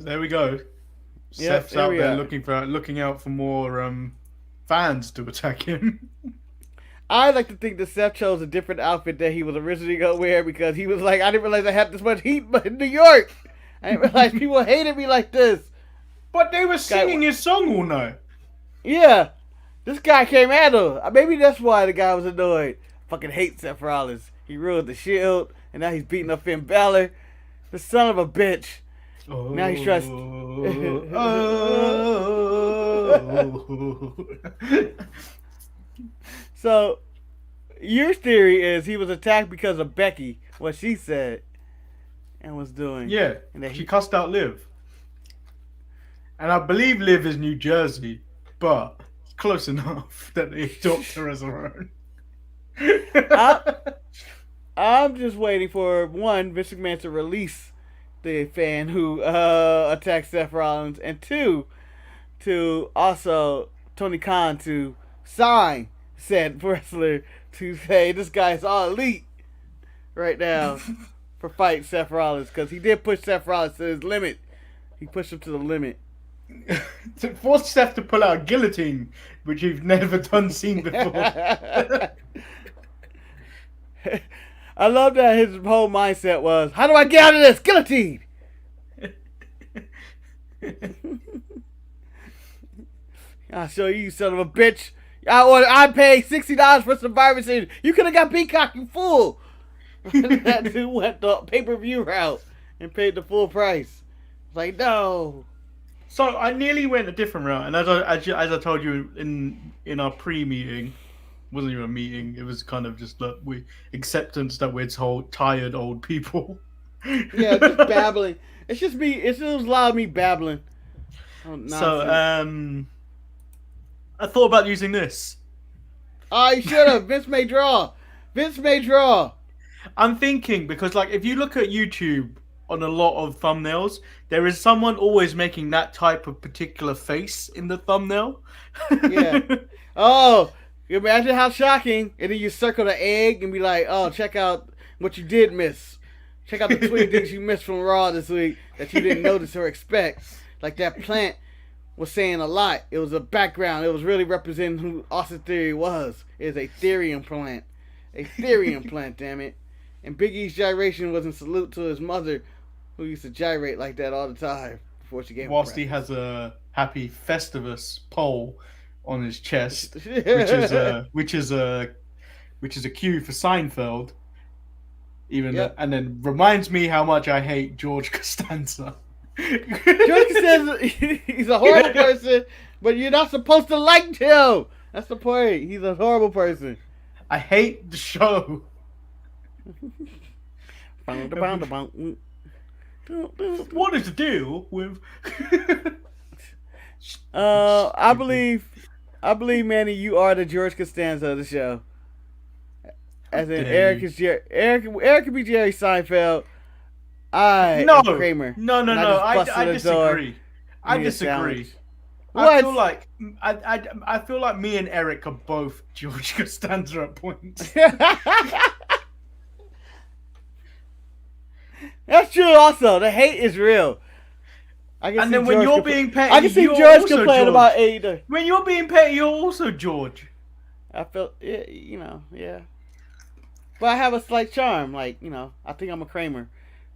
There we go. Yep, Seth's there out we there are. looking out for more fans to attack him. I like to think that Seth chose a different outfit that he was originally gonna wear because he was like, I didn't realize I had this much heat in New York. I didn't realize people hated me like this. But they were Guy, singing his song all night. yeah, this guy came at him. Maybe that's why the guy was annoyed. Fucking hate Seth Rollins. He ruined the Shield, and now he's beating up Finn Balor. The son of a bitch. Now he's trying. Oh. So, your theory is he was attacked because of Becky, what she said and was doing. Yeah, And that she he. cussed out Liv. And I believe Liv is New Jersey, but close enough that they adopt her as her own. I, I'm just waiting for one, Vince McMahon to release the fan who attacked Seth Rollins, and two, to also Tony Khan to sign said wrestler to say this guy's all elite right now for fighting Seth Rollins because he did push Seth Rollins to his limit. He pushed him to the limit. To force Seth to pull out a guillotine, which you've never seen before. I love that his whole mindset was, how do I get out of this? Guillotine! I'll show you, son of a bitch. I paid $60 for Survivor Series. You could have got Peacock, you fool. That dude went the pay-per-view route and paid the full price. Like, no. So I nearly went a different route, and as I told you in our pre-meeting, wasn't even a meeting. It was kind of just like acceptance that we're tired old people. Yeah, just babbling. It's just me. It's just a lot of me babbling. Oh, so I thought about using this. Oh, you should have. Vince may draw. Vince may draw. I'm thinking because like if you look at YouTube on a lot of thumbnails, there is someone always making that type of particular face in the thumbnail. Yeah. Oh, imagine how shocking. And then you circle the egg and be like, oh, check out what you did miss. Check out the 20 things you missed from Raw this week that you didn't notice or expect. Like that plant was saying a lot. It was a background. It was really representing who Austin Theory was. It is a Therium plant. A Therium plant, damn it. And Big E's gyration was in salute to his mother, who used to gyrate like that all the time before she gave him Whilst he has a happy Festivus pole on his chest, which is a cue for Seinfeld. And then reminds me how much I hate George Costanza. George Costanza, he's a horrible person, but you're not supposed to like him. That's the point. He's a horrible person. I hate the show. What is the deal with? I believe, Manny, you are the George Costanza of the show. As in, Eric is Eric could be Jerry Seinfeld. I am Kramer. No. I disagree. I disagree. I feel like me and Eric are both George Costanza at points. That's true. Also, the hate is real. And then when you're being petty, I can see George complain about AEW. When you're being petty, you're also George. I feel, yeah. But I have a slight charm. Like, I think I'm a Kramer.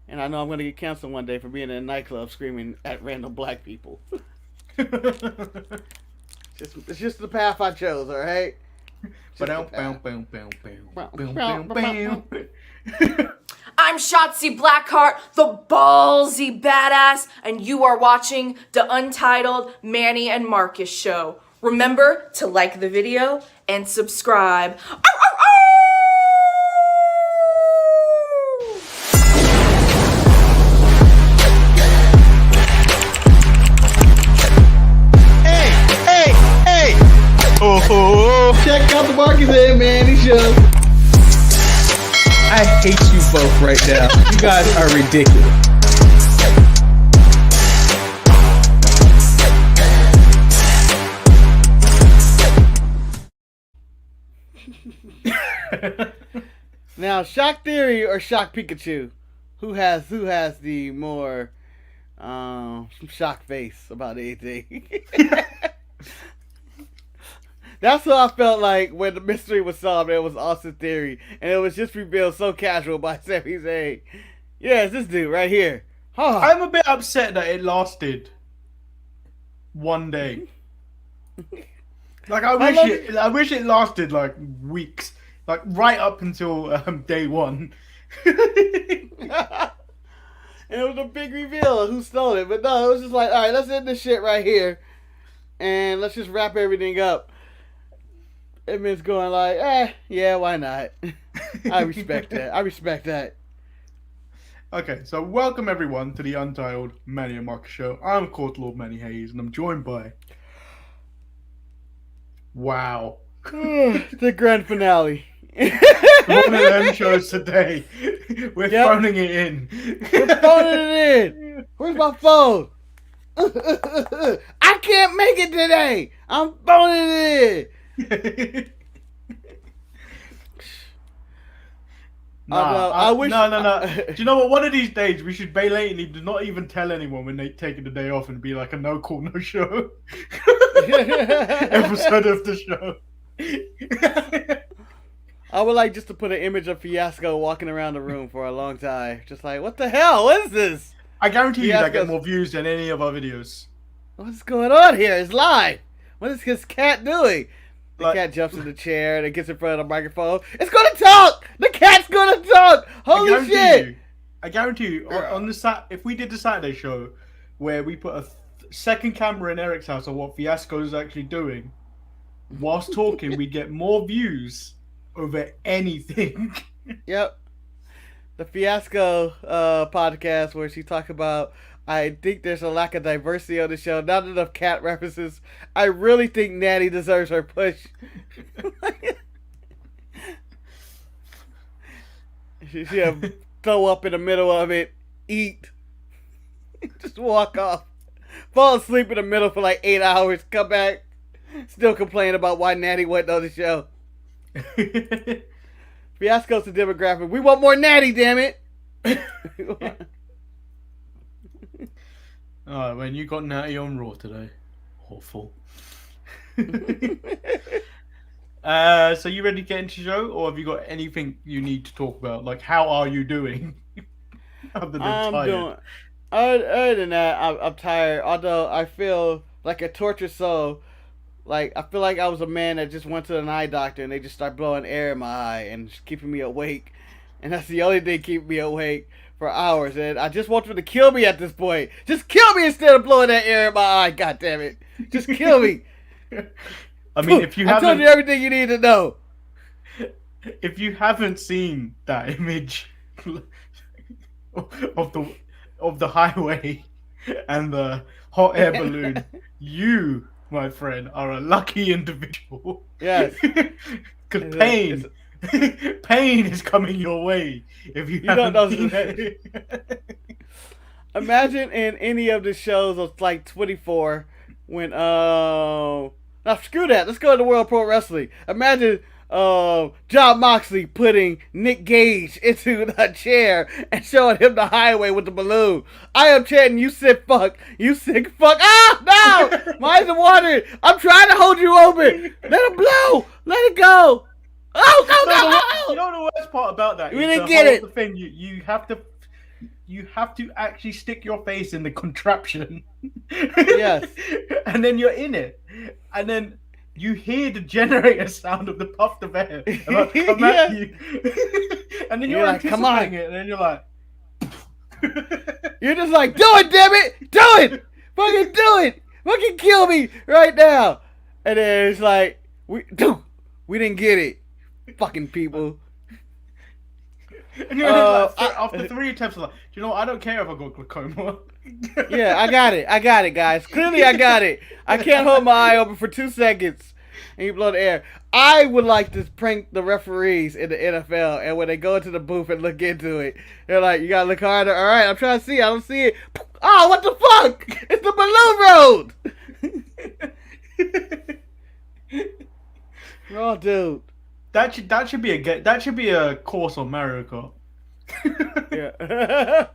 And I know I'm going to get canceled one day for being in a nightclub screaming at random black people. It's just the path I chose, all right? I'm Shotzi Blackheart, the ballsy badass, and you are watching the Untitled Manny and Marcus show. Remember to like the video and subscribe. Oh, check out the Marcus and Manny show. I hate you both right now. You guys are ridiculous. Now, Shock Theory or Shock Pikachu? Who has the more some shock face about anything. That's what I felt like when the mystery was solved. It was Austin Theory, and it was just revealed so casual by Sami Zayn. Yeah, it's this dude right here. Huh. I'm a bit upset that it lasted one day. Like I wish it lasted like weeks, like right up until day one. And it was a big reveal of who stole it. But no, it was just like, all right, let's end this shit right here, and let's just wrap everything up. And Vince going like, yeah, why not? I respect that. I respect that. Okay, so welcome everyone to the Untitled Manny and Marcus show. I'm Court Lord Manny Hayes, and I'm joined by... Wow. The grand finale. One of them shows today. We're phoning it in. We're phoning it in. Where's my phone? I can't make it today. I'm phoning it in. No. Do you know what? One of these days we should blatantly do not even tell anyone when they're taking the day off and be like a no call, no show episode of the show. I would like just to put an image of Fiasco walking around the room for a long time. Just like, what the hell? What is this? I guarantee you that get more views than any of our videos. What's going on here? It's live. What is this cat doing? The cat jumps in the chair and it gets in front of the microphone. It's gonna talk! The cat's gonna talk! Holy shit! I guarantee you, on the if we did the Saturday show where we put a second camera in Eric's house on what Fiasco is actually doing, whilst talking, we get more views over anything. Yep. The Fiasco podcast where she talked about, I think there's a lack of diversity on the show, not enough cat references. I really think Natty deserves her push. She'll throw up in the middle of it, eat, just walk off, fall asleep in the middle for like 8 hours, come back, still complain about why Natty wasn't on the show. Fiasco's the demographic. We want more Natty, damn it. Oh, man, you got Natty on Raw today. Awful. So you ready to get into the show, or have you got anything you need to talk about? Like, how are you doing? Other than tired. Other than that, I'm tired. Although I feel like a tortured soul. Like, I feel like I was a man that just went to an eye doctor and they just start blowing air in my eye and just keeping me awake. And that's the only thing keeping me awake for hours. And I just want them to kill me at this point. Just kill me instead of blowing that air in my eye. God damn it. Just kill me. I mean, if you haven't... I told you everything you need to know. If you haven't seen that image of the highway and the hot air balloon, you... my friend, are a lucky individual. Yes. Because pain is coming your way if you haven't seen it. Imagine in any of the shows of like 24 when now screw that. Let's go to World Pro Wrestling. Imagine Jon Moxley putting Nick Gage into the chair and showing him the highway with the balloon. I am chanting, you sick fuck. You sick fuck. Ah, no! My eyes are watering. I'm trying to hold you open. Let it blow. Let it go. Oh, go. You know the worst part about that? We didn't get it. The thing, you have to actually stick your face in the contraption. Yes. And then you're in it. And then you hear the generator sound of the puff of air about to come at you. And then you're like, come on. It, and then you're like... You're just like, do it, damn it! Do it! Fucking do it! Fucking kill me right now! And then it's like, we didn't get it. Fucking people. And you're like, after 3 attempts, I'm like, you know what? I don't care if I got glaucoma. Yeah, I got it, guys. Clearly I got it. I can't hold my eye open for 2 seconds and you blow the air. I would like to prank the referees in the NFL, and when they go into the booth and look into it, they're like, you gotta look harder. All right, I'm trying to see. I don't see it. Oh, what the fuck? It's the balloon road. Oh, dude. That should be a course on Mario Kart. Yeah.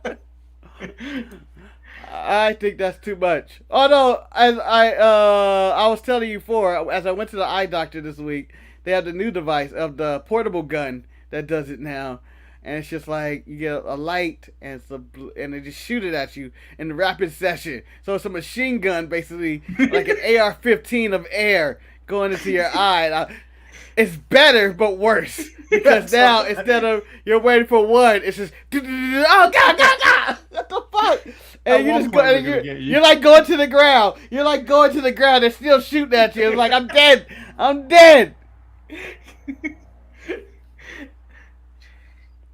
I think that's too much. Although, as I was telling you before, as I went to the eye doctor this week, they have the new device of the portable gun that does it now, and it's just like you get a light and and they just shoot it at you in rapid session. So it's a machine gun, basically like an AR-15 of air going into your eye. It's better, but worse. Because now, instead of you're waiting for one, it's just, oh, God. What the fuck? And you just go, and you're like going to the ground. You're like going to the ground. They're still shooting at you. It's like, I'm dead. I'm dead.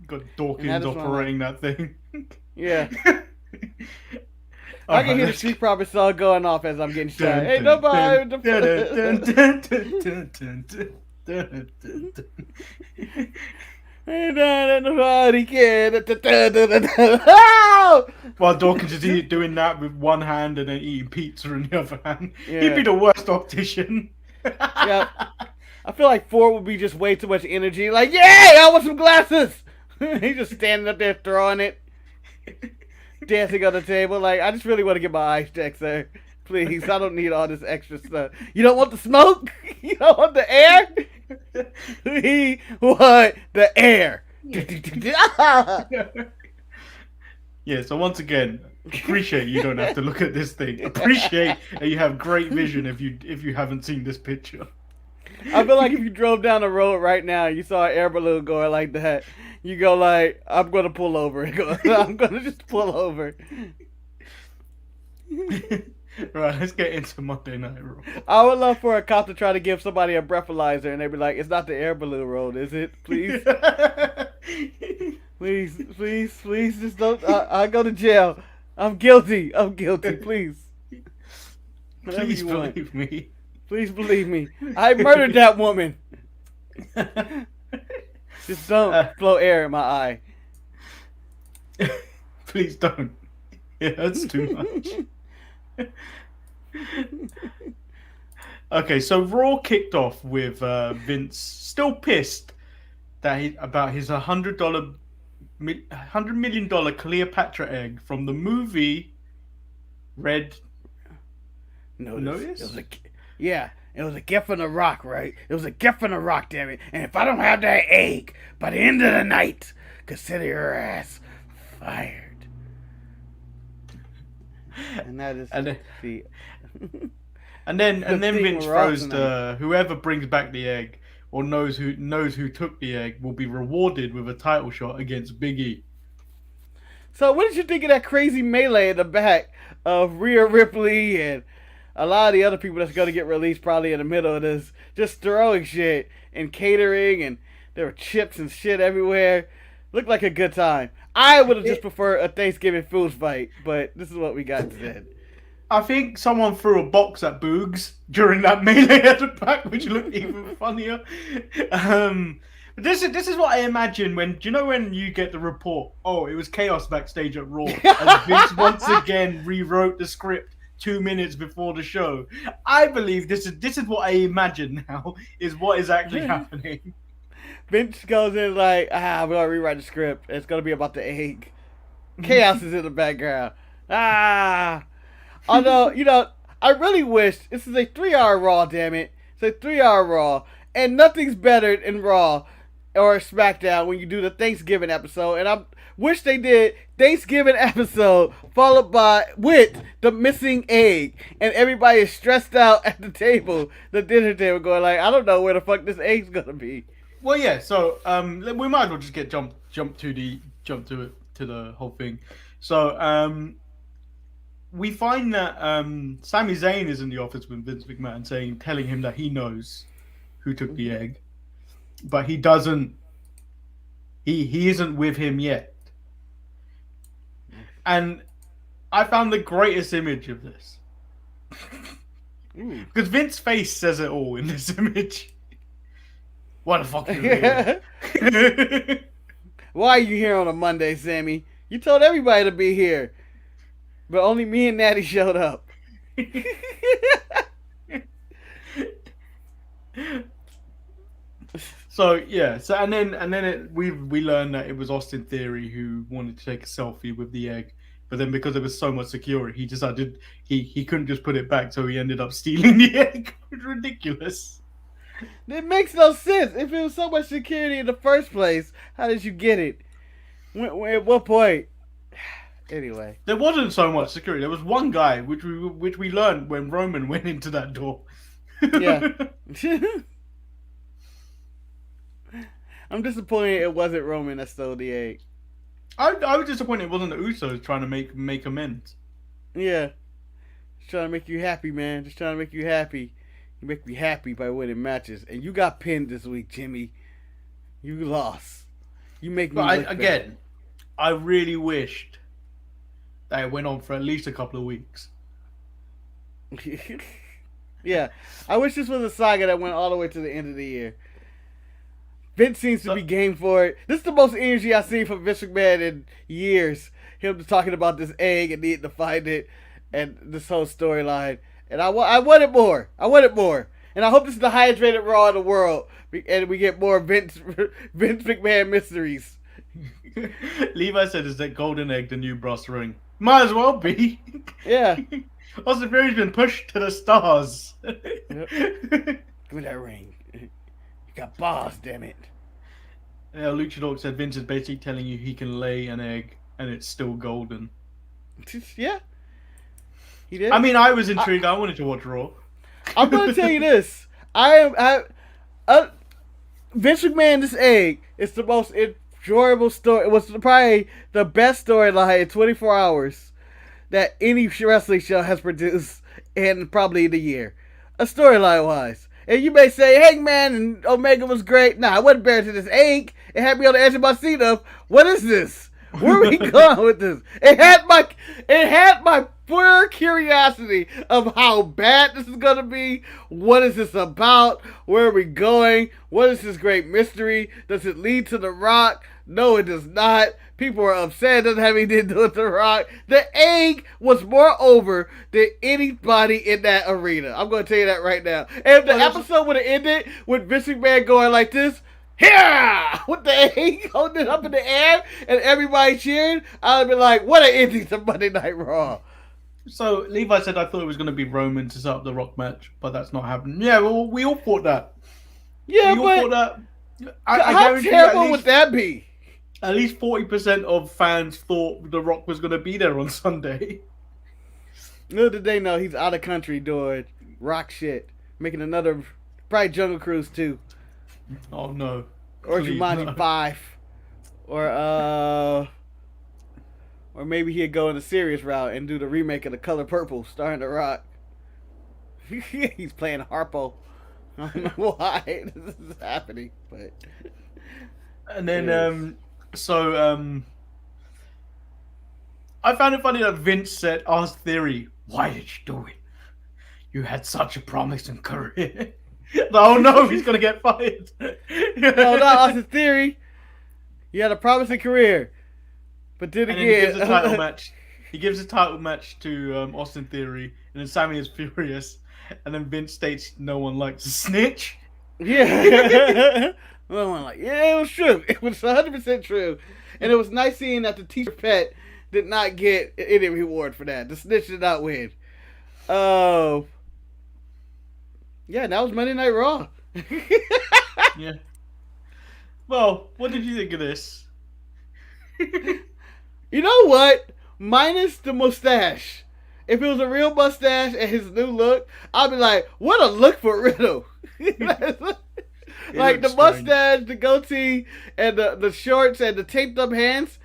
Got Dawkins operating that thing. Yeah. I can hear the Street Profit song going off as I'm getting shot. Hey, nobody. Nobody can. While Dawkins is doing that with one hand and then eating pizza in the other hand. Yeah. He'd be the worst optician. Yeah. I feel like Ford would be just way too much energy. Like, yay, I want some glasses. He's just standing up there throwing it. Dancing on the table. Like, I just really want to get my eyes checked, sir. Please, I don't need all this extra stuff. You don't want the smoke? You don't want the air? We want the air. Yeah, so once again, appreciate you don't have to look at this thing. Appreciate that you have great vision if you haven't seen this picture. I feel like if you drove down the road right now and you saw an air balloon going like that, you go like, I'm going to pull over. I'm going to just pull over. Right, let's get into Monday Night Raw. I would love for a cop to try to give somebody a breathalyzer and they'd be like, it's not the air balloon road, is it? Please. please, just don't. I go to jail. I'm guilty, please. Please believe me. Please believe me. I murdered that woman. Just don't blow air in my eye. Please don't. It hurts too much. Okay, so Raw kicked off with Vince still pissed that about his $100 million Cleopatra egg from the movie Red Notice. It was a gift from the Rock, right? It was a gift from the Rock, damn it. And if I don't have that egg by the end of the night, consider your ass fired. And that is and then Vince throws whoever brings back the egg or knows who took the egg will be rewarded with a title shot against Big E. So what did you think of that crazy melee in the back of Rhea Ripley and a lot of the other people that's going to get released probably in the middle of this, just throwing shit and catering, and there were chips and shit everywhere. Looked like a good time. I would have just preferred a Thanksgiving food fight, but this is what we got instead. I think someone threw a box at Boogs during that melee at the back, which looked even funnier. But this is what I imagine when you get the report, oh, it was chaos backstage at Raw, as Vince once again rewrote the script 2 minutes before the show. I believe this is what I imagine now is what is actually happening. Vince goes in like, we're gonna rewrite the script. It's gonna be about the egg. Chaos is in the background. Although, I really wish this is a 3-hour Raw, damn it. It's a 3-hour Raw. And nothing's better in Raw or SmackDown when you do the Thanksgiving episode. And I wish they did Thanksgiving episode followed with the missing egg. And everybody is stressed out at the table, the dinner table, going like, I don't know where the fuck this egg's gonna be. Well, yeah. So we might as well just get jump to the whole thing. So we find that Sami Zayn is in the office with Vince McMahon, telling him that he knows who took the egg, but he doesn't. He isn't with him yet. And I found the greatest image of this because Vince's face says it all in this image. What the fuck are you doing? Why are you here on a Monday, Sammy? You told everybody to be here. But only me and Natty showed up. So yeah, and then we learned that it was Austin Theory who wanted to take a selfie with the egg But then because there was so much security, he decided he couldn't just put it back, so he ended up stealing the egg. It was ridiculous. It makes no sense. If it was so much security in the first place, how did you get it? At what point? Anyway, there wasn't so much security. There was one guy, which we learned when Roman went into that door. Yeah. I'm disappointed it wasn't Roman that stole the egg. I was disappointed it wasn't the Usos trying to make amends. Yeah. Just trying to make you happy, man. Just trying to make you happy. You make me happy by winning matches. And you got pinned this week, Jimmy. You lost. You make me look again, I really wished that it went on for at least a couple of weeks. Yeah. I wish this was a saga that went all the way to the end of the year. Vince seems to be game for it. This is the most energy I've seen from Vince McMahon in years. Him just talking about this egg and needing to find it and this whole storyline. And I wanted more. I wanted more. And I hope this is the highest rated Raw in the world. And we get more Vince McMahon mysteries. Levi said, is that golden egg the new brass ring? Might as well be. Yeah. Austin Theory's been pushed to the stars. Yep. Give me that ring. You got balls, damn it. Yeah, Luchador said Vince is basically telling you he can lay an egg and it's still golden. Yeah. He did. I mean, I was intrigued. I wanted to watch Raw. I'm going to tell you this. Vince McMahon, this egg, is the most enjoyable story. It was probably the best storyline in 24 hours that any wrestling show has produced in probably the year. A storyline wise. And you may say, Hangman and Omega was great. Nah, I wasn't buried to this egg. It had me on the edge of my seat of, what is this? Where are we going with this? It had my pure curiosity of how bad this is gonna be. What is this about? Where are we going? What is this great mystery? Does it lead to The Rock? No, it does not. People are upset. It doesn't have anything to do with The Rock. The egg was more over than anybody in that arena. I'm going to tell you that right now. And if the episode would have ended with Vince McMahon going like this, here, with the egg holding it up in the air and everybody cheering, I would have been like, what an ending to Monday Night Raw. So Levi said, I thought it was going to be Roman to set up the Rock match, but that's not happening. Yeah, well, we all thought that. Yeah, but how terrible would that be? At least 40% of fans thought The Rock was going to be there on Sunday. Little did they know he's out of country doing rock shit. Making another, probably Jungle Cruise 2. Oh, no. Or Jumanji 5. Or maybe he'd go in a serious route and do the remake of The Color Purple starring The Rock. He's playing Harpo. I don't know why this is happening, but... And then, I found it funny that Vince asked Theory, why did you do it? You had such a promising career. Oh no, he's going to get fired. No, Austin Theory. You had a promising career. But then again... He gives a title match. He gives a title match to Austin Theory, and then Sammy is furious. And then Vince states no one likes a snitch. Yeah. Yeah, it was true. It was 100% true. And it was nice seeing that the teacher pet did not get any reward for that. The snitch did not win. Yeah, that was Monday Night Raw. Yeah. Well, what did you think of this? You know what? Minus the mustache. If it was a real mustache and his new look, I'd be like, what a look for Riddle. Like the mustache, the goatee, and the shorts and the taped up hands.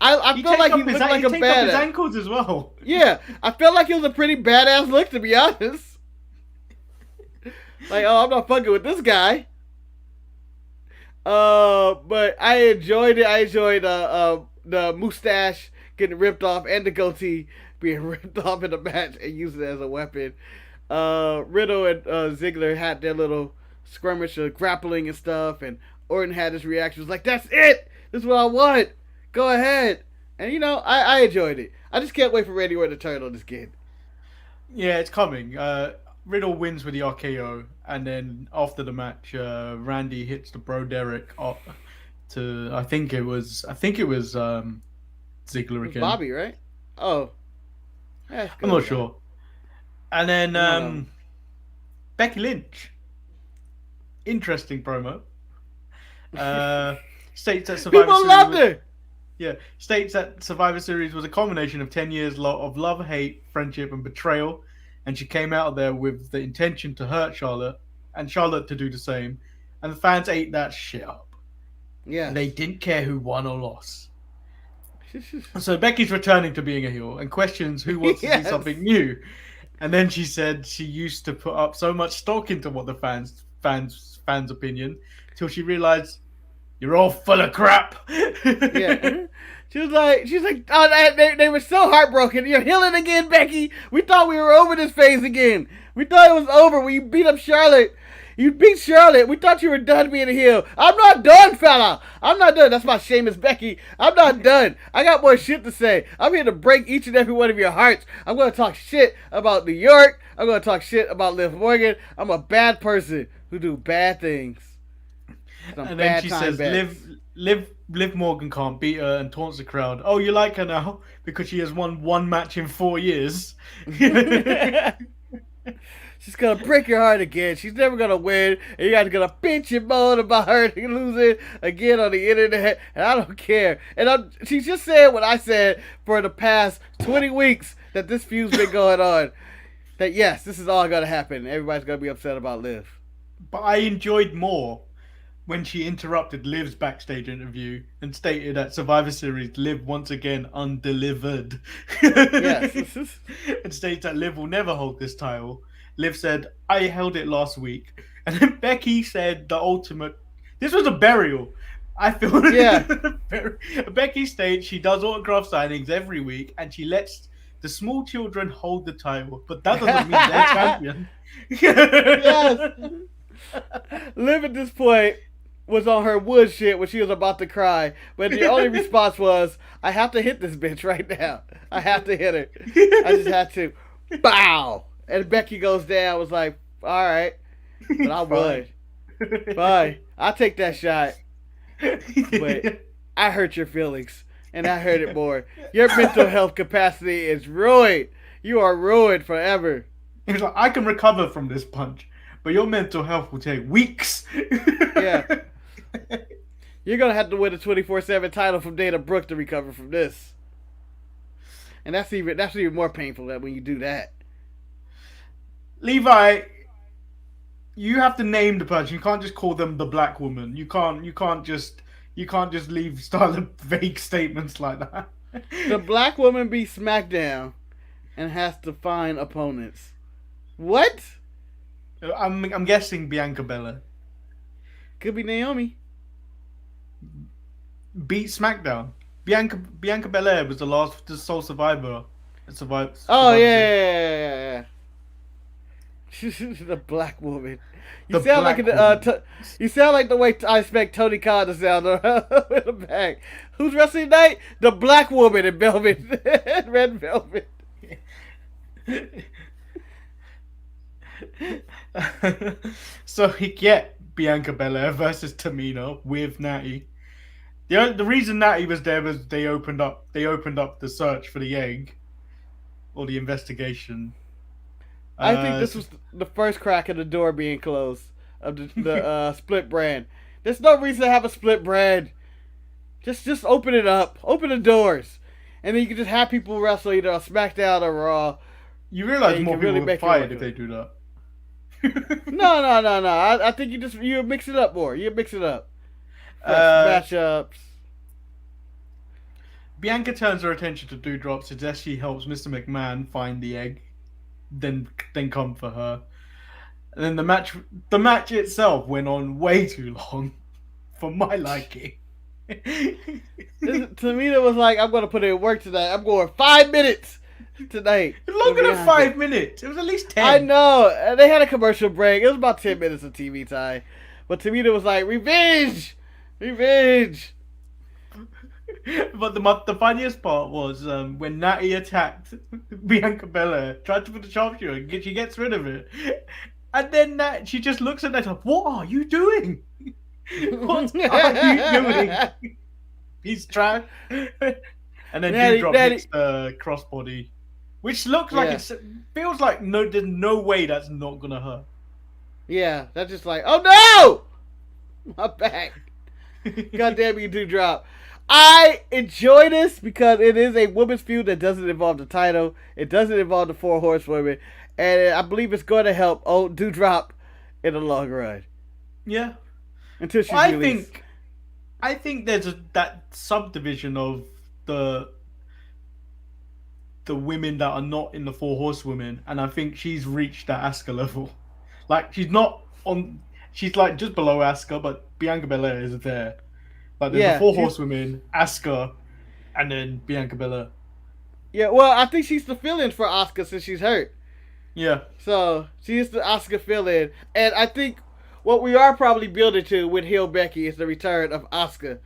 I felt like he looked like a badass. He taped up his ankles as well. Yeah, I felt like it was a pretty badass look, to be honest. Like, oh, I'm not fucking with this guy. But I enjoyed it. I enjoyed the mustache getting ripped off and the goatee being ripped off in the match and using it as a weapon. Riddle and Ziggler had their little skirmish of grappling and stuff, and Orton had his reaction. He was like, that's it! This is what I want! Go ahead! And you know, I enjoyed it. I just can't wait for Randy Orton to turn on this kid. Yeah, it's coming. Riddle wins with the RKO, and then after the match, Randy hits the Bro Derek up to I think it was Ziggler again. Bobby, right? Oh, that's good. I'm not sure. And then Becky Lynch. Interesting promo. States that Survivor People Series loved her. Yeah, states that Survivor Series was a combination of 10 years of love, hate, friendship, and betrayal, and she came out of there with the intention to hurt Charlotte, and Charlotte to do the same, and the fans ate that shit up. Yeah, They didn't care who won or lost. So Becky's returning to being a heel and questions who wants to see something new, and then she said she used to put up so much stock into what the fans' opinion, till she realized. You're all full of crap. Yeah. She's like, oh, they were so heartbroken. You're healing again, Becky. We thought we were over this phase again. We thought it was over when you beat up Charlotte. You beat Charlotte. We thought you were done being a heel. I'm not done, fella. I'm not done. That's my Sheamus Becky. I'm not done. I got more shit to say. I'm here to break each and every one of your hearts. I'm going to talk shit about New York. I'm going to talk shit about Liv Morgan. I'm a bad person who do bad things. And then she says, Liv Morgan can't beat her and taunts the crowd. Oh, you like her now? Because she has won one match in 4 years. She's going to break your heart again. She's never going to win. And you guys are going to bitch and moan about her losing again on the internet. And I don't care. And she just said what I said for the past 20 weeks that this feud's been going on. That yes, this is all going to happen. Everybody's going to be upset about Liv. But I enjoyed more when she interrupted Liv's backstage interview and stated at Survivor Series, Liv once again undelivered. Yes. And states that Liv will never hold this title. Liv said, I held it last week. And then Becky said the ultimate... This was a burial. I feel... Yeah. Becky states she does autograph signings every week and she lets the small children hold the title. But that doesn't mean they're champion. Yes. Liv at this point was on her wood shit when she was about to cry, but the only response was, I have to hit this bitch right now. I have to hit her. I just had to. Bow! And Becky goes down. I was like, alright. But I would. Fine. I'll take that shot. But I hurt your feelings. And I hurt it more. Your mental health capacity is ruined. You are ruined forever. He was like, I can recover from this punch, but your mental health will take weeks. Yeah. You're going to have to win a 24/7 title from Dana Brooke to recover from this. And that's even more painful that when you do that. Levi, you have to name the person. You can't just call them the black woman. You can't just leave silent vague statements like that. The black woman beats SmackDown and has to find opponents. What? I'm guessing Bianca Belair. Could be Naomi. Beat SmackDown. Bianca Belair was the sole survivor. Oh yeah. The black woman. You sound like you sound like the way I expect Tony Khan to sound in the back. Who's wrestling tonight? The black woman in velvet, red velvet. So he get Bianca Belair versus Tamina with Natty. The reason Natty was there was they opened up the search for the egg, or the investigation. I think this was the first crack in the door being closed of the split brand. There's no reason to have a split brand. Just open it up, open the doors, and then you can just have people wrestle either on SmackDown or Raw. You realize more people will get fired if they do that. No. I think you mix it up more. You mix it up. Matchups. Bianca turns her attention to Doudrop, suggests she helps Mr. McMahon find the egg, then come for her. And then the match itself went on way too long for my liking. Tamina was like, I'm going to put in work tonight. I'm going 5 minutes tonight. Longer than 5 minutes. It was at least 10. I know. They had a commercial break. It was about 10 minutes of TV time. But Tamina was like, revenge! Revenge! But the funniest part was when Natty attacked Bianca Belair, tried to put the sharpshooter, and she gets rid of it. And then she just looks at that like, what are you doing? What are you doing? He's trash. And then Natty, Doudrop Natty. hits the crossbody, which looks like it feels like there's no way that's not gonna hurt. Yeah, that's just like, oh no! My back. God damn you, Doudrop. I enjoy this because it is a women's feud that doesn't involve the title. It doesn't involve the 4 horsewomen. And I believe it's going to help old Doudrop in the long run. Yeah. Until she's released. I think there's that subdivision of the women that are not in the 4 horsewomen, and I think she's reached that Asuka level. Like, she's not on... She's like just below Asuka, but Bianca Belair is there. Like, there's the 4 horsewomen, Asuka, and then Bianca Belair. Yeah, well, I think she's the fill-in for Asuka since she's hurt. Yeah. So, she is the Asuka fill-in. And I think what we are probably building to with heel Becky is the return of Asuka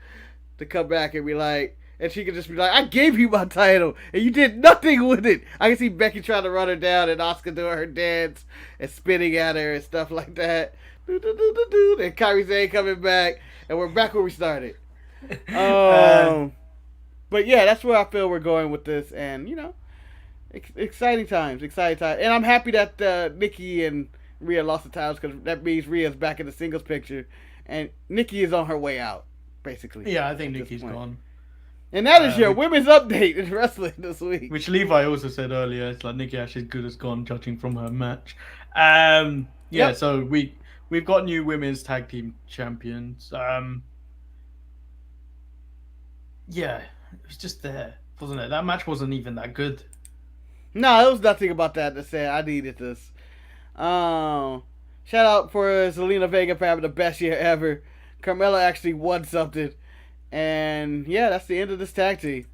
to come back and be like... And she can just be like, I gave you my title, and you did nothing with it. I can see Becky trying to run her down, and Asuka doing her dance and spitting at her and stuff like that. And Kairi Sane coming back, and we're back where we started. But yeah, that's where I feel we're going with this, and exciting times. And I'm happy that Nikki and Rhea lost the titles because that means Rhea's back in the singles picture, and Nikki is on her way out, basically. Yeah, I think Nikki's gone. And that is your women's update in wrestling this week. Which Levi also said earlier. It's like Nikki Ash's good as gone, judging from her match. So we've got new women's tag team champions. It was just there, wasn't it? That match wasn't even that good. No, there was nothing about that to say. I needed this. Shout out for Zelina Vega for having the best year ever. Carmella actually won something. And yeah, that's the end of this tag team.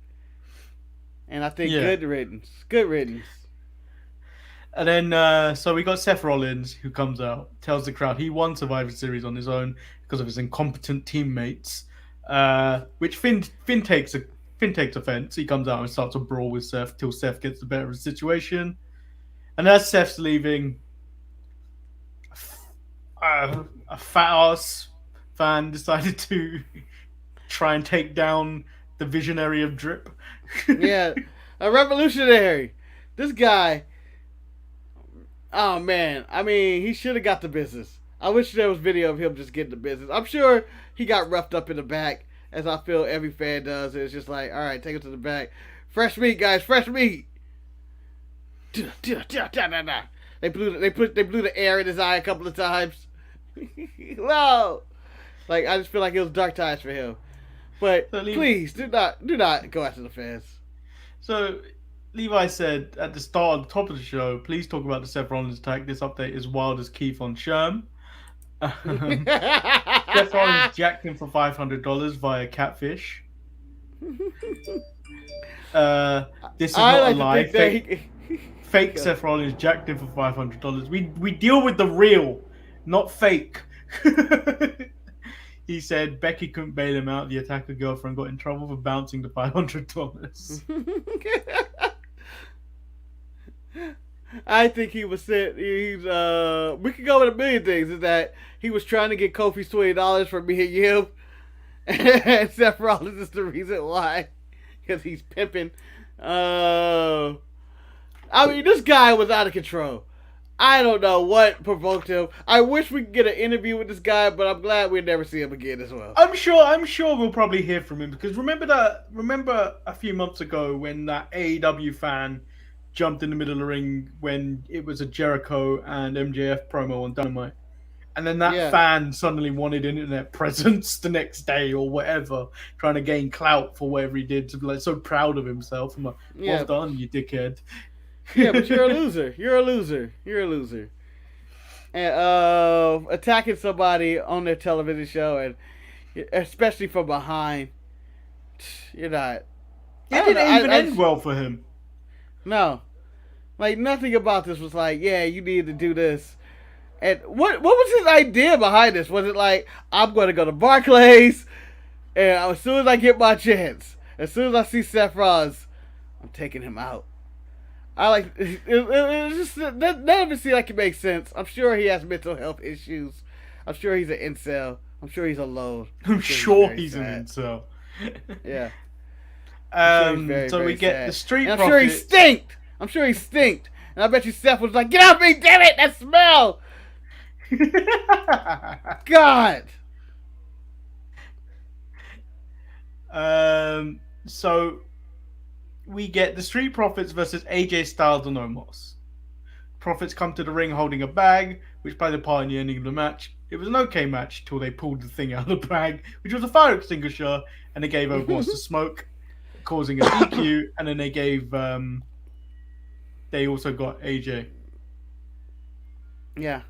And I think good riddance. Good riddance. And then, so we got Seth Rollins, who comes out, tells the crowd he won Survivor Series on his own because of his incompetent teammates. Which Finn takes offense. He comes out and starts a brawl with Seth till Seth gets the better of the situation. And as Seth's leaving, a fat ass fan decided to try and take down the visionary of Drip. Yeah, a revolutionary. This guy, oh man, I mean, he should have got the business. I wish there was video of him just getting the business. I'm sure he got roughed up in the back, as I feel every fan does. It's just like, all right, take it to the back. Fresh meat, guys, fresh meat. They blew the air in his eye a couple of times. Whoa! Like, I just feel like it was dark times for him. But please do not go after the fans. So Levi said at the top of the show, please talk about the Seth Rollins attack. This update is wild as Keith on Sherm. Seth Rollins jacked him for $500 via Catfish. This is not a lie. Fake Seth Rollins jacked him for $500. We deal with the real, not fake. He said Becky couldn't bail him out. The attacker girlfriend got in trouble for bouncing the $500. I think he was said we could go with a million things. Is that he was trying to get Kofi's $20 from me and you, and Seth Rollins is the reason why, because he's pimping. I mean, this guy was out of control. I don't know what provoked him. I wish we could get an interview with this guy, but I'm glad we'd never see him again as well. I'm sure we'll probably hear from him because remember a few months ago when that AEW fan jumped in the middle of the ring when it was a Jericho and MJF promo on Dynamite, and then that fan suddenly wanted internet presence the next day or whatever, trying to gain clout for whatever he did, to be like so proud of himself. I'm like, well done, you dickhead. Yeah, but you're a loser. You're a loser. And attacking somebody on their television show, and especially from behind, you're not. It didn't even end well for him. No, like nothing about this was like, yeah, you need to do this. And what was his idea behind this? Was it like, I'm going to go to Barclays, and as soon as I get my chance, as soon as I see Seth Rollins, I'm taking him out. I like it just none of it seems like it makes sense. I'm sure he has mental health issues. I'm sure he's an incel. I'm sure he's alone. I'm sure he's an incel. Yeah. So we get the Street and Profits. I'm sure he stinked. And I bet you Seth was like, "Get off me, damn it! That smell!" God. So we get the Street Profits versus AJ Styles and Omos. Profits come to the ring holding a bag, which by the part in the ending of the match, it was an okay match till they pulled the thing out of the bag, which was a fire extinguisher, and they gave Omos the smoke, causing a DQ, and then they gave they also got AJ. Yeah.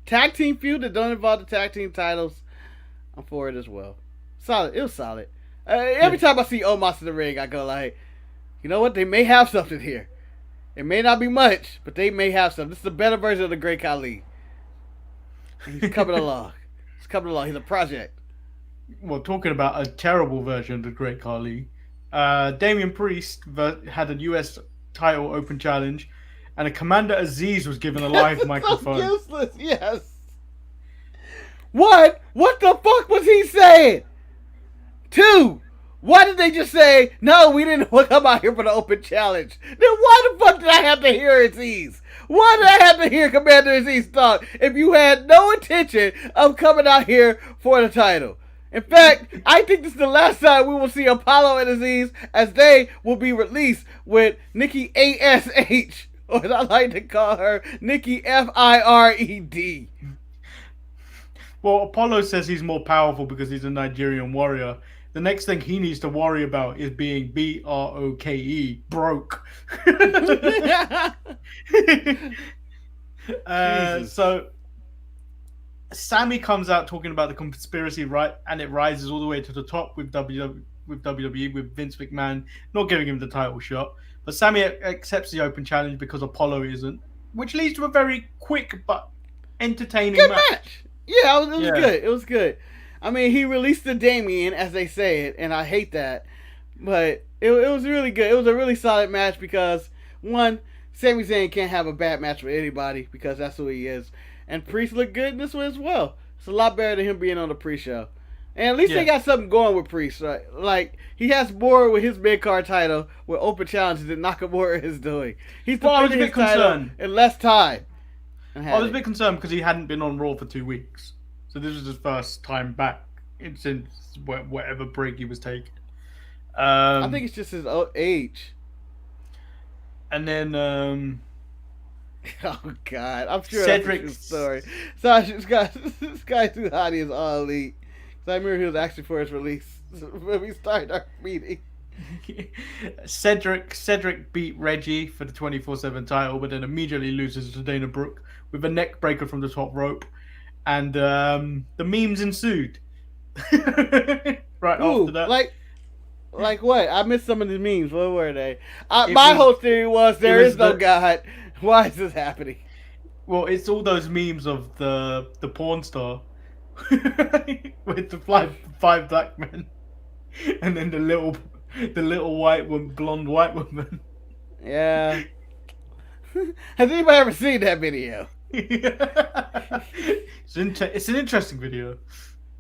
Tag team feud that don't involve the tag team titles, I'm for it as well. Solid. It was solid. Every time I see Omos in the ring, I go like, you know what? They may have something here. It may not be much, but they may have something. This is a better version of the Great Khali. And he's coming along. He's a project. Well, talking about a terrible version of the Great Khali, Damian Priest had a US title open challenge, and a Commander Aziz was given a live microphone. Useless, yes. What? What the fuck was he saying? 2, why did they just say, no, we didn't come out here for the open challenge? Then why the fuck did I have to hear Aziz? Why did I have to hear Commander Aziz talk if you had no intention of coming out here for the title? In fact, I think this is the last time we will see Apollo and Aziz, as they will be released with Nikki ASH, or as I like to call her, Nikki FIRED. Well, Apollo says he's more powerful because he's a Nigerian warrior. The next thing he needs to worry about is being broke. So Sammy comes out talking about the conspiracy, right? And it rises all the way to the top with WWE, with Vince McMahon not giving him the title shot. But Sammy accepts the open challenge because Apollo isn't, which leads to a very quick but entertaining match. Yeah, it was good. It was good. I mean, he released the Damien, as they say it, and I hate that. But it was really good. It was a really solid match because, one, Sami Zayn can't have a bad match with anybody because that's who he is. And Priest looked good in this one as well. It's a lot better than him being on the pre-show. And at least they got something going with Priest. Right? Like, he has more with his mid-card title with open challenges than Nakamura is doing. He's defending his title in less time. I was a bit concerned because he hadn't been on Raw for 2 weeks. So this was his first time back since whatever break he was taking. I think it's just his age. And then, oh God, I'm sure Cedric's story. So this guy too hot. He is all elite. So I remember he was actually for his release when we started our meeting. Cedric beat Reggie for the 24/7 title, but then immediately loses to Dana Brooke with a neck breaker from the top rope. And the memes ensued. After that. Like what? I missed some of the memes. What were they? My whole theory was there is no God. Why is this happening? Well, it's all those memes of the porn star with the five black men, and then the little white woman, blonde white woman. Yeah. Has anybody ever seen that video? It's an interesting video.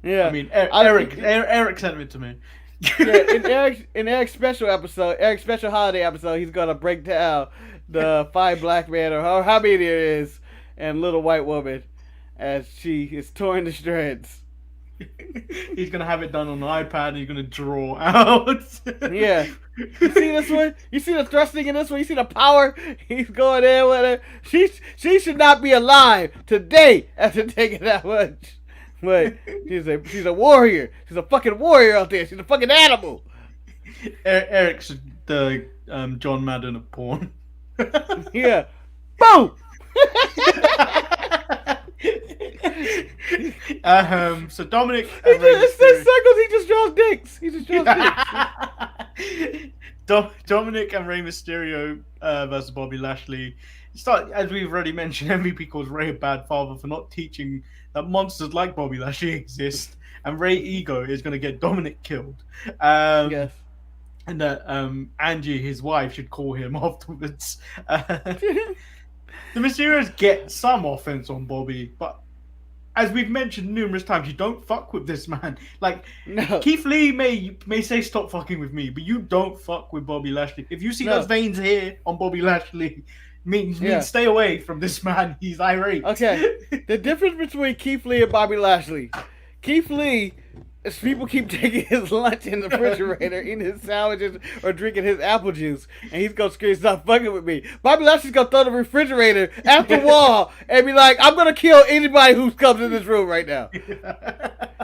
Yeah, I mean, Eric sent it to me. Yeah, in Eric's special holiday episode, he's gonna break down the 5 black men or how many there is and little white woman as she is torn to shreds. He's gonna have it done on an iPad and he's gonna draw out. Yeah. You see this one? You see the thrusting in this one? You see the power? He's going in with her. She should not be alive today after taking that much. But she's a warrior. She's a fucking warrior out there. She's a fucking animal. Eric's the John Madden of porn. Yeah. Boom! So Dominic it says circles, he just draws dicks. Dominic and Rey Mysterio versus Bobby Lashley. As we've already mentioned, MVP calls Rey a bad father for not teaching that monsters like Bobby Lashley exist, and Rey Ego is going to get Dominic killed. Yes. And that Angie, his wife, should call him afterwards. The Mysterios get some offense on Bobby, but as we've mentioned numerous times, you don't fuck with this man. Like, No. Keith Lee may say stop fucking with me, but you don't fuck with Bobby Lashley. If you see those veins here on Bobby Lashley, means stay away from this man. He's irate. Okay. The difference between Keith Lee and Bobby Lashley. Keith Lee, as people keep taking his lunch in the refrigerator, eating his sandwiches or drinking his apple juice, and he's gonna scream, "Stop fucking with me." Bobby Lashley's gonna throw the refrigerator at the wall and be like, "I'm gonna kill anybody who comes in this room right now."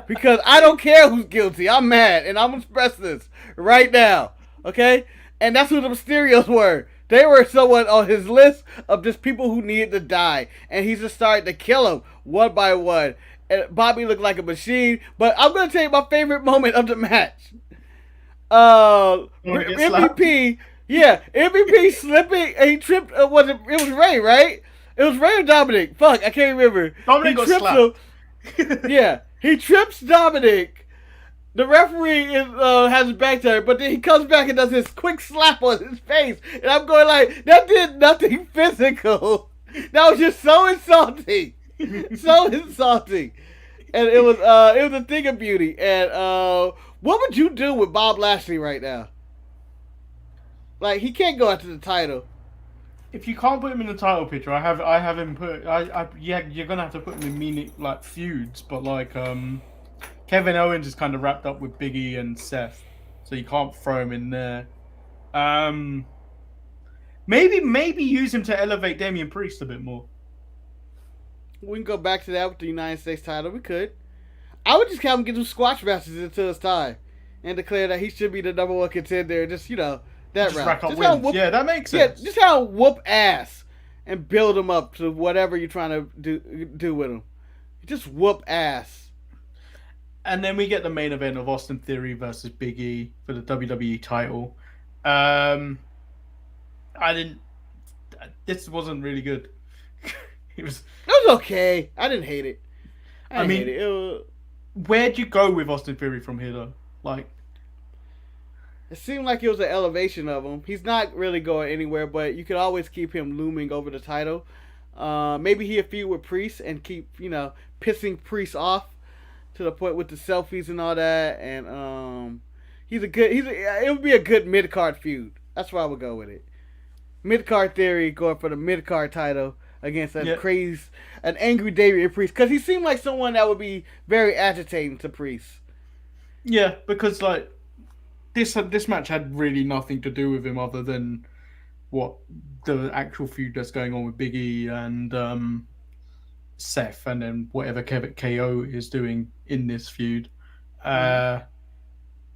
Because I don't care who's guilty. I'm mad, and I'm gonna express this right now. Okay? And that's who the Mysterios were. They were someone on his list of just people who needed to die, and he just started to kill them one by one. And Bobby looked like a machine, but I'm gonna tell you my favorite moment of the match. MVP, MVP slipping, and he tripped. It was Ray, right? It was Ray or Dominic. Fuck, I can't remember. Dominic got slapped. Yeah, he trips Dominic. The referee has his back to her, but then he comes back and does this quick slap on his face, and I'm going like, that did nothing physical. That was just so insulting. So insulting. And it was a thing of beauty. And what would you do with Bob Lashley right now? Like, he can't go after the title. If you can't put him in the title picture, I have him put. You're gonna have to put him in like feuds, but like Kevin Owens is kind of wrapped up with Big E and Seth, so you can't throw him in there. Maybe use him to elevate Damian Priest a bit more. We can go back to that with the United States title. We could. I would just have him get some squash matches until it's time and declare that he should be the number one contender. Just, that just route. Rack up wins. Yeah, that makes sense. Yeah, just have him whoop ass and build him up to whatever you're trying to do with him. Just whoop ass. And then we get the main event of Austin Theory versus Big E for the WWE title. This wasn't really good. It was okay. I didn't hate it. I mean, hate it. Where'd you go with Austin Theory from here, though? Like, it seemed like it was an elevation of him. He's not really going anywhere, but you could always keep him looming over the title. Maybe he'll feud with Priest and keep, pissing Priest off to the point with the selfies and all that. And it would be a good mid-card feud. That's why I would go with it. Mid-card Theory going for the mid-card title against an angry Damian Priest, because he seemed like someone that would be very agitating to Priest. Yeah, because like this match had really nothing to do with him other than what the actual feud that's going on with Big E and Seth, and then whatever KO is doing in this feud, where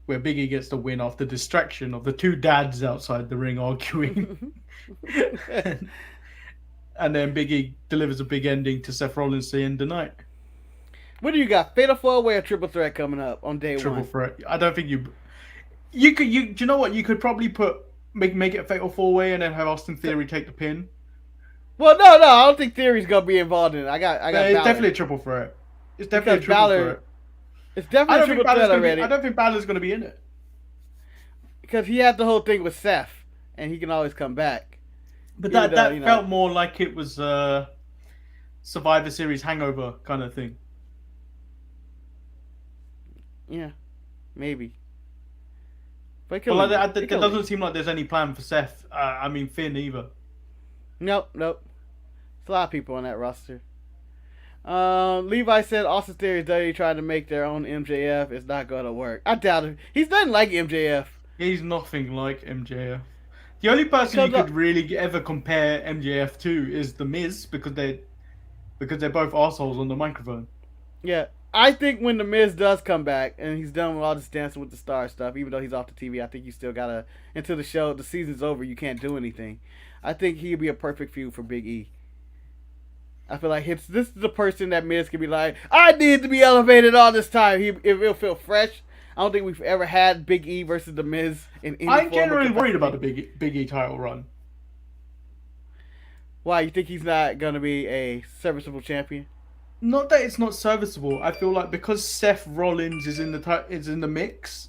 Big E gets the win after distraction of the two dads outside the ring arguing. And then Big E delivers a big ending to Seth Rollins to end the night. What do you got? Fatal 4-Way or Triple Threat coming up on day Triple one? Threat. I don't think you could. Do you know what? You could probably make it a Fatal 4-Way and then have Austin Theory take the pin. Well, no, I don't think Theory's gonna be involved in it. I got. It's definitely a Triple Threat. It's definitely a Triple Threat. It's definitely a Triple Threat already. I don't think Balor's gonna be in it because he had the whole thing with Seth, and he can always come back. But that felt more like it was a Survivor Series hangover kind of thing. Yeah, maybe. But it doesn't seem like there's any plan for Seth. Finn either. Nope. There's a lot of people on that roster. Levi said Austin Theory is dirty trying to make their own MJF. It's not going to work. I doubt it. He's nothing like MJF. He's nothing like MJF. The only person you could really ever compare MJF to is The Miz because they're both assholes on the microphone. Yeah, I think when The Miz does come back and he's done with all this Dancing with the Stars stuff, even though he's off the TV, I think you still gotta, until the season's over, you can't do anything. I think he'd be a perfect feud for Big E. I feel like this is the person that Miz can be like, I need to be elevated all this time. It'll feel fresh. I don't think we've ever had Big E versus The Miz in any I'm generally worried about the Big E title run. Why? You think he's not going to be a serviceable champion? Not that it's not serviceable. I feel like because Seth Rollins is in the mix,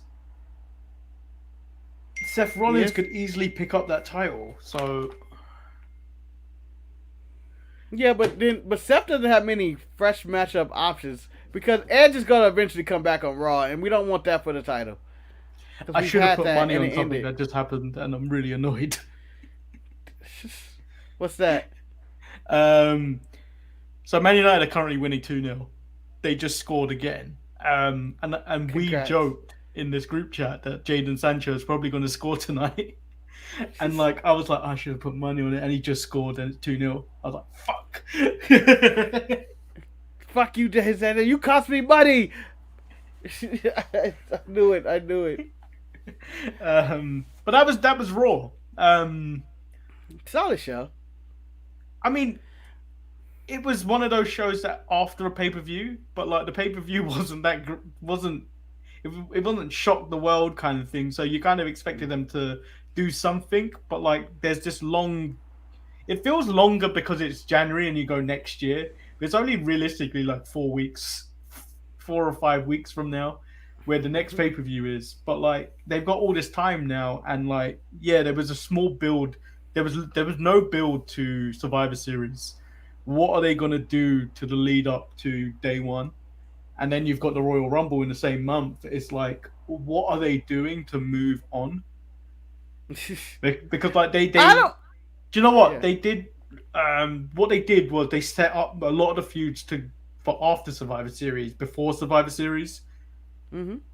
Seth Rollins could easily pick up that title. So Yeah, but Seth doesn't have many fresh matchup options because Edge is gonna eventually come back on Raw, and we don't want that for the title. I should have put money and on it something ended. that just happened, and I'm really annoyed. What's that? So Man United are currently winning 2-0. They just scored again. And we Congrats. joked in this group chat that Jadon Sancho is probably going to score tonight. And like I was like, I should have put money on it, and he just scored, and it's 2-0. I was like, fuck. Fuck you, Jadon Sancho. You cost me money. I knew it. But that was Raw. Solid show. I mean, it was one of those shows that after a pay-per-view, but like the pay-per-view it wasn't shock the world kind of thing. So you kind of expected them to do something, but like there's this long. It feels longer because it's January and you go next year. But it's only realistically like 4 or 5 weeks from now, where the next pay-per-view is. But like they've got all this time now, and like there was a small build. There was no build to Survivor Series. What are they gonna do to the lead up to day one? And then you've got the Royal Rumble in the same month. It's like, what are they doing to move on? Because like they do you know what they did? What they did was they set up a lot of the feuds for after Survivor Series, before Survivor Series,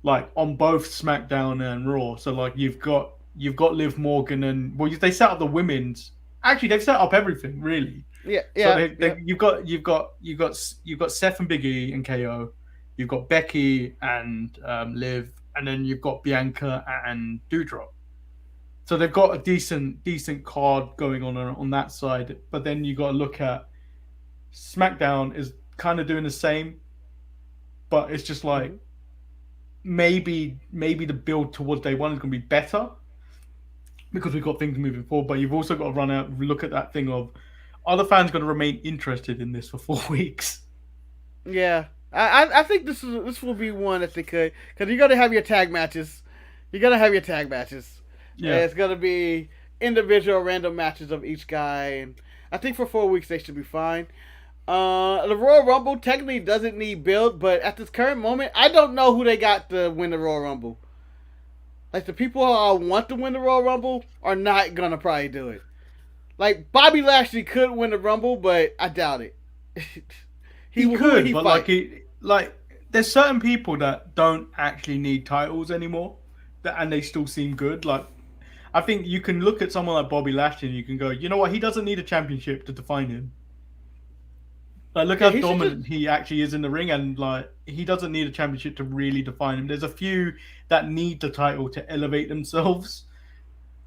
like on both SmackDown and Raw. So like you've got Liv Morgan and they set up the women's. Actually, they've set up everything really. Yeah. So you've got Seth and Big E and KO. You've got Becky and Liv, and then you've got Bianca and Doudrop. So they've got a decent card going on that side. But then you got to look at SmackDown is kind of doing the same, but it's just like maybe the build towards day one is going to be better because we've got things moving forward. But you've also got to look at that thing of, are the fans going to remain interested in this for 4 weeks? Yeah. I think this will be one that they could, because you're gonna have your tag matches. Yeah, it's gonna be individual random matches of each guy, and I think for 4 weeks they should be fine. The Royal Rumble technically doesn't need build, but at this current moment, I don't know who they got to win the Royal Rumble. Like the people who want to win the Royal Rumble are not gonna probably do it. Like Bobby Lashley could win the Rumble, but I doubt it. He could, but like there's certain people that don't actually need titles anymore, and they still seem good. Like I think you can look at someone like Bobby Lashley and you can go, you know what, he doesn't need a championship to define him. Like look how dominant he actually is in the ring, and like he doesn't need a championship to really define him. There's a few that need the title to elevate themselves.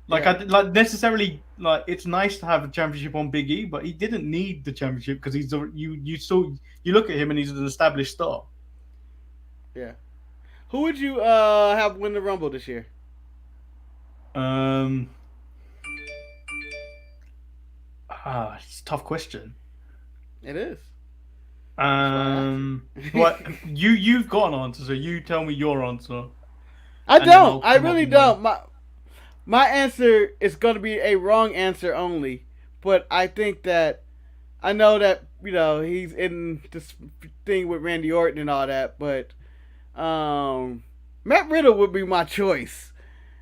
Like necessarily, like it's nice to have a championship on Big E, but he didn't need the championship because you look at him and he's an established star. Yeah. Who would you have win the Rumble this year? It's a tough question. It is. What you've got an answer, so you tell me your answer. I don't. I really don't. My answer is going to be a wrong answer only, but I think that I know that he's in this thing with Randy Orton and all that, but Matt Riddle would be my choice,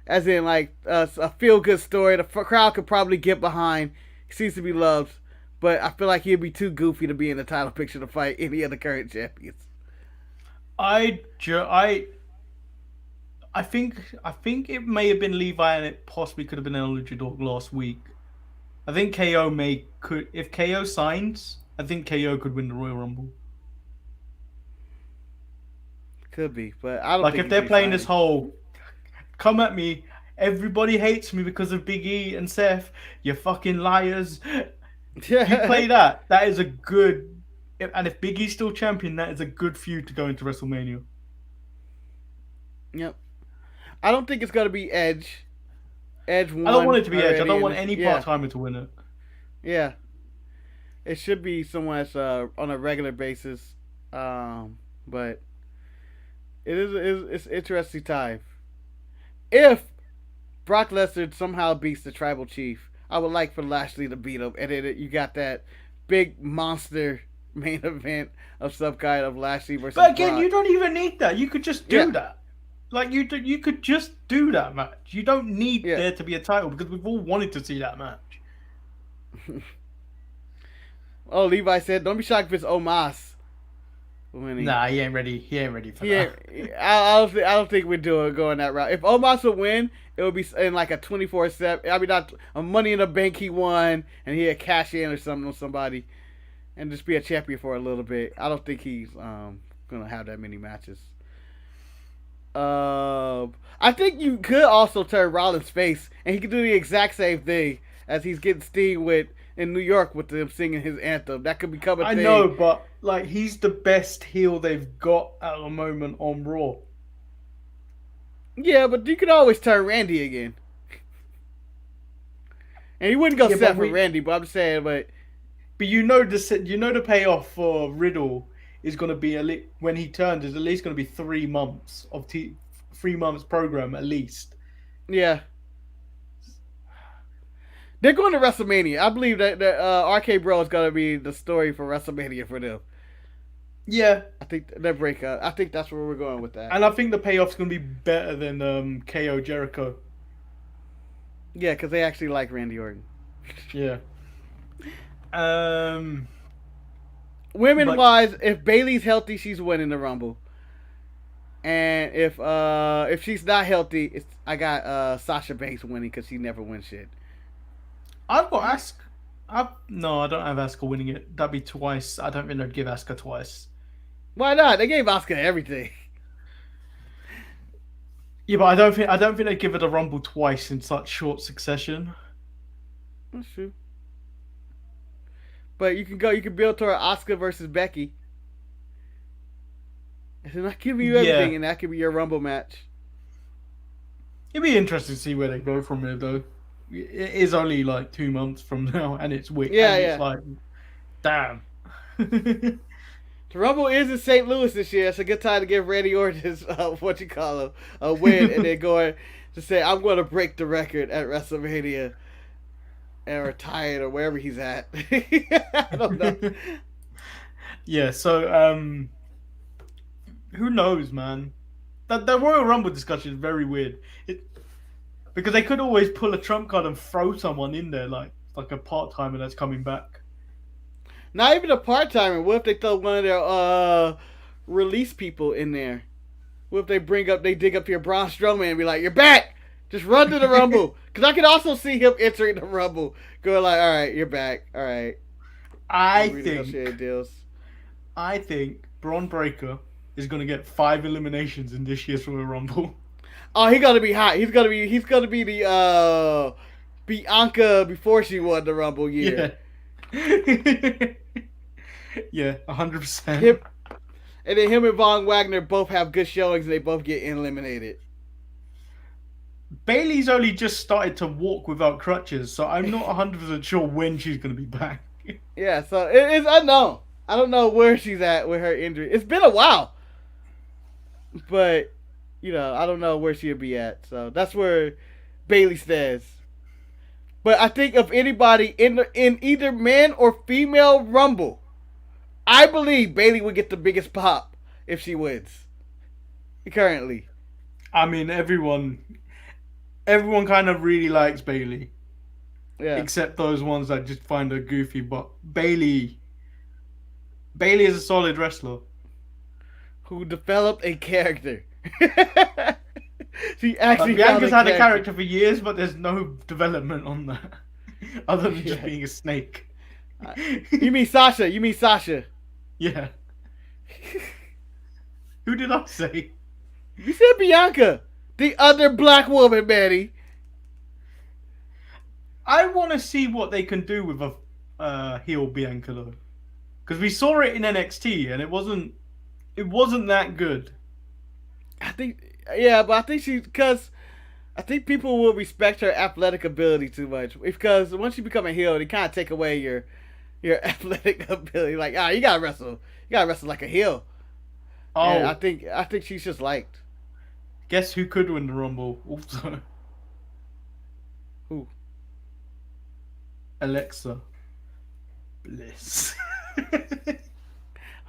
as in like a feel good story the crowd could probably get behind. He seems to be loved, but I feel like he'd be too goofy to be in the title picture to fight any of the current champions. I think it may have been Levi, and it possibly could have been El Luchador last week. I think if KO signs, I think KO could win the Royal Rumble. Could be, but I don't like think if they're playing this whole come at me, everybody hates me because of Big E and Seth, you fucking liars. You play that is a good, and if Big E's still champion, that is a good feud to go into WrestleMania. Yep. I don't think it's going to be Edge. Edge won. I don't want it to be Edge. I don't want any part-timer to win it. Yeah. It should be someone that's on a regular basis. But it's interesting time. If Brock Lesnar somehow beats the Tribal Chief, I would like for Lashley to beat him. And then you got that big monster main event of some kind of Lashley versus But again, Brock. you don't even need that. You could just do that. Like you could just do that match. You don't need there to be a title because we've all wanted to see that match. Oh, Levi said, "Don't be shocked if it's Omos winning." Nah, he ain't ready. He ain't ready for that. I don't think we're going that route. If Omos would win, it would be in like a 24/7. I mean, not a Money in the Bank he won, and he'd cash in or something on somebody, and just be a champion for a little bit. I don't think he's gonna have that many matches. I think you could also turn Rollins face, and he could do the exact same thing as he's getting Sting with in New York with them singing his anthem. That could become a thing. I know, but like he's the best heel they've got at the moment on Raw. Yeah, but you could always turn Randy again. And he wouldn't go Seth for Randy, but I'm saying, but you know the payoff for Riddle is going to be when he turns is at least going to be 3 months of 3 months program at least. Yeah. They're going to WrestleMania. I believe that RK Bro is going to be the story for WrestleMania for them. Yeah. I think their breakup. I think that's where we're going with that. And I think the payoff's going to be better than KO Jericho. Yeah, because they actually like Randy Orton. Yeah. Women-wise, if Bayley's healthy, she's winning the Rumble. And if she's not healthy, I got Sasha Banks winning because she never wins shit. I've got Asuka. No, I don't have Asuka winning it. That'd be twice. I don't think they'd give Asuka twice. Why not? They gave Asuka everything. Yeah, but I don't think they'd give her the Rumble twice in such short succession. That's true. But you can build to her Asuka versus Becky. And I give you everything, and that could be your Rumble match. It'd be interesting to see where they go from here, though. It is only like 2 months from now, and it's week. Yeah, and yeah. It's like, damn. The Rumble is in St. Louis this year. It's a good time to give Randy Orton his a win, and then going to say, "I'm going to break the record at WrestleMania and retire or wherever he's at." I don't know. Yeah. So, who knows, man? The Royal Rumble discussion is very weird. Because they could always pull a trump card and throw someone in there, like a part-timer that's coming back. Not even a part-timer. What if they throw one of their release people in there? What if they dig up your Braun Strowman and be like, "You're back! Just run to the Rumble." Because I can also see him entering the Rumble, going like, "All right, you're back. All right." I think Braun Breaker is going to get 5 eliminations in this year's Royal Rumble. Oh, he's gonna be hot. He's gonna be the Bianca before she won the Rumble year. Yeah. Yeah, 100%. And then him and Von Wagner both have good showings and they both get eliminated. Bayley's only just started to walk without crutches, so I'm not 100% sure when she's going to be back. Yeah, so it's unknown. I don't know where she's at with her injury. It's been a while. But, I don't know where she'll be at. So that's where Bayley stands. But I think of anybody in either man or female Rumble, I believe Bayley would get the biggest pop if she wins. Currently. I mean, everyone kind of really likes Bayley. Yeah. Except those ones that just find her goofy. But Bayley is a solid wrestler. Who developed a character. She actually Bianca's had a character for years, but there's no development on that. Other than just being a snake. You mean Sasha. Yeah. Who did I say? You said Bianca. The other black woman, Manny. I want to see what they can do with a heel Bianca, though. Because we saw it in NXT, and it wasn't that good. I think people will respect her athletic ability too much. Because once you become a heel, they kind of take away your athletic ability. Like, you gotta wrestle. You gotta wrestle like a heel. Oh, and I think she's just liked. Guess who could win the Rumble also? Who? Alexa. Bliss.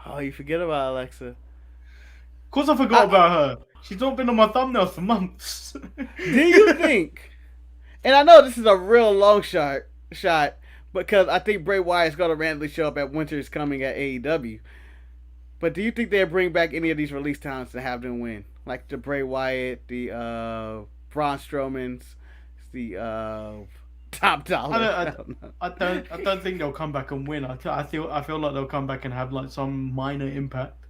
Oh, you forget about Alexa. Of course I forgot about her. She's not been on my thumbnails for months. Do you think? And I know this is a real long shot, because I think Bray Wyatt's going to randomly show up at Winter's Coming at AEW. But do you think they'll bring back any of these release talents to have them win? Like the Bray Wyatt, the Braun Strowmans, the Top Dollar. I don't think they'll come back and win. I feel like they'll come back and have like some minor impact.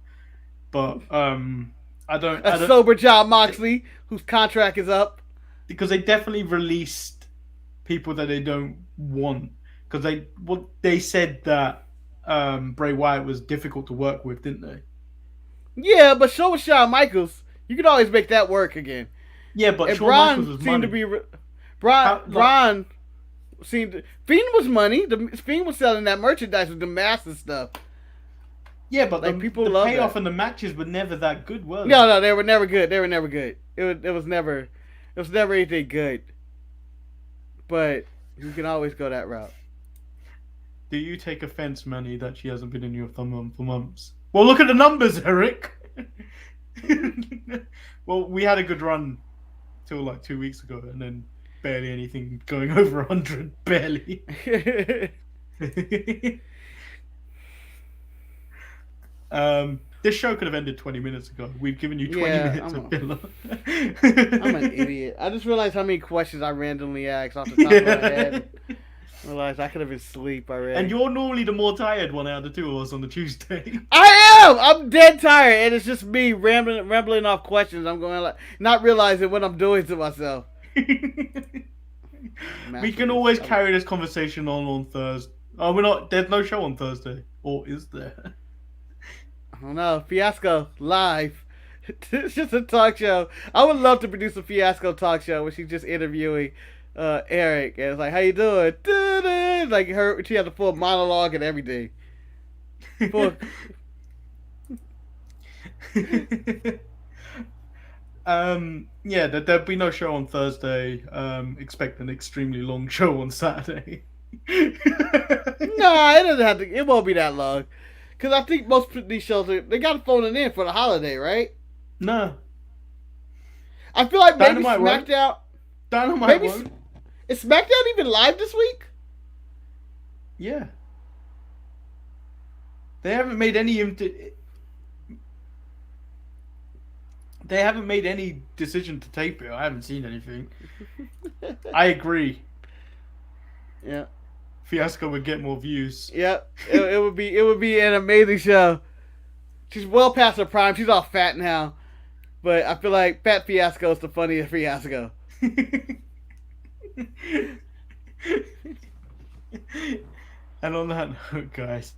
But I don't. Sober John Moxley, whose contract is up. Because they definitely released people that they don't want. Because they said that Bray Wyatt was difficult to work with, didn't they? Yeah, but so was Shawn Michaels. You can always make that work again. Yeah, but and Shawn Braun Michaels was seemed money. to be Braun seemed to, Fiend was money. The Fiend was selling that merchandise with the masks and stuff. Yeah, but like, the love payoff that. and the matches were never that good, were they? No, they were never good. They were never good. It was never anything good. But you can always go that route. Do you take offense, Manny, that she hasn't been in your thumb for months? Well, look at the numbers, Eric. Well, we had a good run till like 2 weeks ago, and then barely anything going over 100. Barely. This show could have ended 20 minutes ago. We've given you 20 minutes of filler. I'm an idiot. I just realized how many questions I randomly asked off the top of my head. I realized I could have been asleep already. And you're normally the more tired one out of the two of us on the Tuesday. I am! I'm dead tired, and it's just me rambling off questions. I'm going like not realizing what I'm doing to myself. We can always carry this conversation on Thursday. Oh, we're not. There's no show on Thursday, or is there? I don't know. Fiasco live. It's just a talk show. I would love to produce a Fiasco talk show where she's just interviewing Eric, and it's like, "How you doing?" Like she had a full monologue and everything. Yeah, there'll be no show on Thursday. Expect an extremely long show on Saturday. Nah, it doesn't have to. It won't be that long, because I think most of these shows they got to phone it in for the holiday, right? No, I feel like maybe Dynamite SmackDown. Dynamite won't. Is SmackDown even live this week? Yeah, they haven't made any. They haven't made any decision to tape it. I haven't seen anything. I agree. Yeah. Fiasco would get more views. Yeah. It would be an amazing show. She's well past her prime. She's all fat now. But I feel like Fat Fiasco is the funniest Fiasco. And on that note, guys,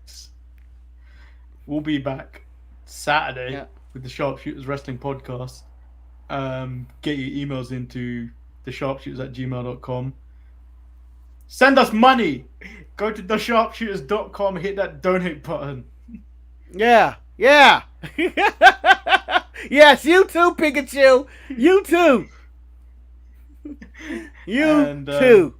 we'll be back Saturday with the Sharpshooters Wrestling Podcast. Get your emails into thesharpshooters@gmail.com. Send us money. Go to thesharpshooters.com. Hit that donate button. Yeah. Yes, you too, Pikachu. You too. You too.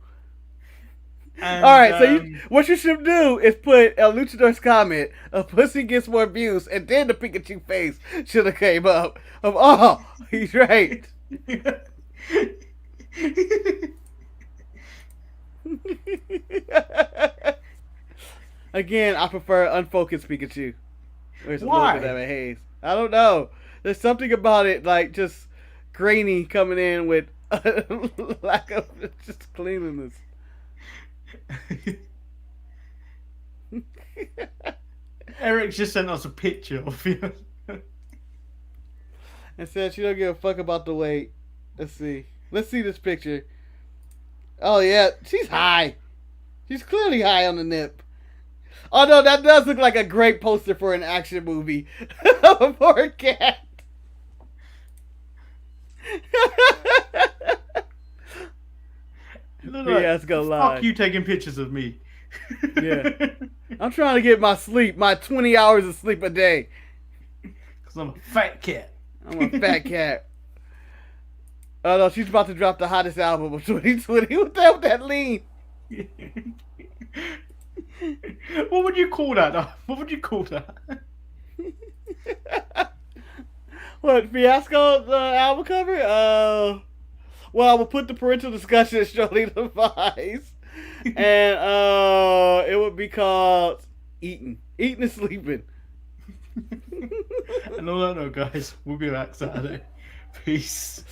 And, all right, so what you should do is put El Luchador's comment, "A pussy gets more views," and then the Pikachu face should have came up. Oh, he's right. Again, I prefer unfocused Pikachu. There's Why? A little bit of a haze. I don't know. There's something about it, like just grainy coming in with lack of just cleanliness. Eric just sent us a picture of you. And said she don't give a fuck about the weight. Let's see this picture. Oh yeah, she's high. She's clearly high on the nip. Oh no, that does look like a great poster for an action movie. For a cat. Fiasco live. Fuck you taking pictures of me. Yeah. I'm trying to get my sleep, my 20 hours of sleep a day. Because I'm a fat cat. I'm a fat cat. Oh no, she's about to drop the hottest album of 2020. What the hell with that lean? What would you call that? What would you call that? What, Fiasco album cover? Well, I will put the parental discussion strongly advised. And it would be called Eating. Eating and Sleeping. And on that note, guys, we'll be back Saturday. Peace.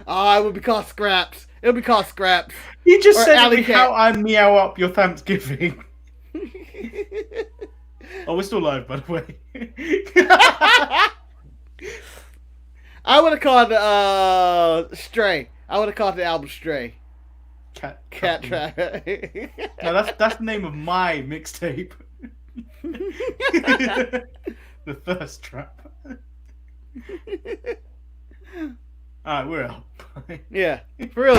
It would be called Scraps. It would be called Scraps. You just Or said Alley it how I meow up your Thanksgiving. Oh, we're still live, by the way. I would have called Stray. I would have called the album Stray. Cat Trap. No, that's the name of my mixtape. The Thirst Trap. Alright, we're out. Bye. Yeah, for real.